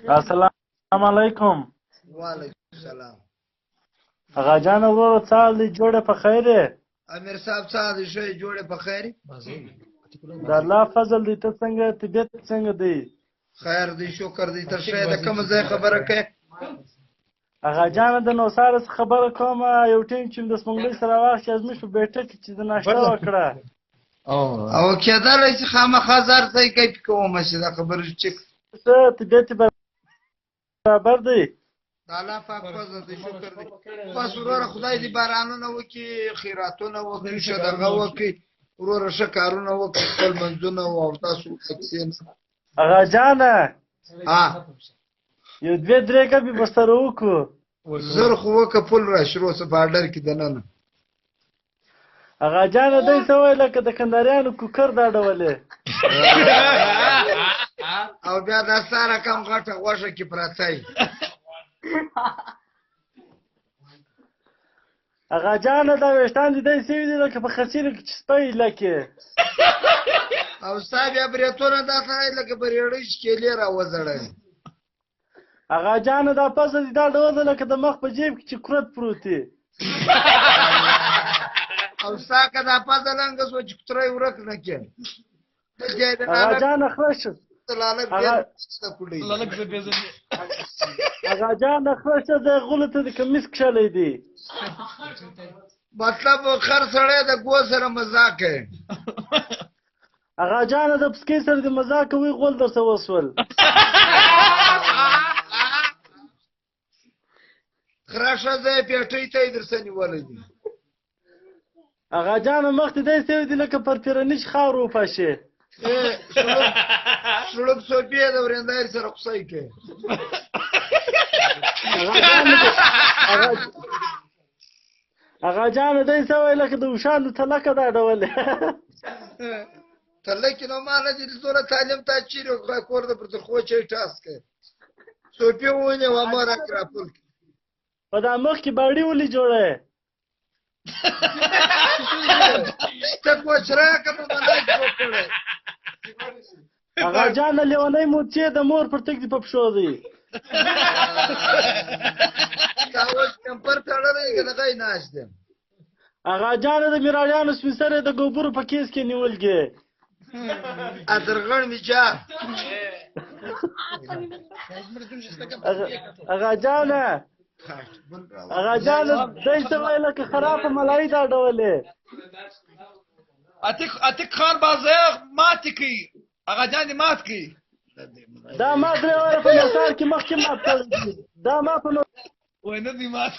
السلام علیکم. وعلیکم السلام. اغا جان ورور څال دی جوړه په خیره. امیر صاحب څه دي شوی جوړه په خیر؟ د الله فضل دی. ته څنګه طبیعت څنګه دی؟ خیر دی شکر دی. تر شه د کوم ځای خبره کوي؟ اغا جان د نوسار خبره کوم. یو ټیم چې د سمنګلې سره واخ چې ازمش په بیٹه کې چې د ناشته وکړه او کېدل چې خامخا زر ځای کوي کوم چې دا خبره چې څه طبیعت برابر دی. الله پاک فضل دی شکر دی. بس وروره خدای دې بارانونه وکي، خیراتونه وکي، صدقه وکي، وروره ښه کارونه وکي، خپل منځونه او تاسو تقسیم. اغا جان یو دوه درې کبي بستر وکړو. زر خو وکه پل را شروع څه باډر کې دننه. اغا جان دای سوې لکه د کنداریانو کوکر دا ډولې او بیا دا ساره کم غټه غوښه کې پراتای. اغا جان دا وشتان دي دای سوي دي لکه په خسینو کې سپي لکه او صاحب یا بریتونه دا ځای لکه بریړی شکلې را وزړل. اغا جان دا پس دي دا ډول لکه د مخ په جیب کې چې کرت پروتي. او ساکه دا پازلنګ سو چې ترې ورک نه کې. اغا جان خرش اغا جان خرش د غلط د کمیس کښلې دي. مطلب خر سړی د ګو سره مزاق کوي. اغا جان د پسکې سره د مزاق کوي غول درته وسول. خراشه زه پیټې ته درسنی ولې. اغا جان مخ ته دای سوي دي لکه پر پیرنیش خاورو پاشه. شړب سوپی د ورندای سره قصای کې. اغا جان دای سوي لکه د وشان تلکه دا ډول. تلکه نو مال دې زوره تعلیم ته چیرې کور د پر خو چې ټاس کې. سوپی ونه و ما را کرا پول. په دا مخ کې باډي ولې جوړه. ته کوچرا کوم باندې جوړه. اغا جان لیونی مو چې د مور پر تک دی په پښو دی. دا اوس کمپر تړلې کې دغه ناش دي. اغا جان د میراجانو سپیسره د ګوبرو په کیس کې نیولګي. ادرغړ میچا. اغا جان دای څه ویل که خراب ملای دا ډولې. اتک خان بازار مات کی. اغا جان مات کی. دا ما درې وره په نثار کې مخکې مات کړی. دا ما په وای نه دی مات.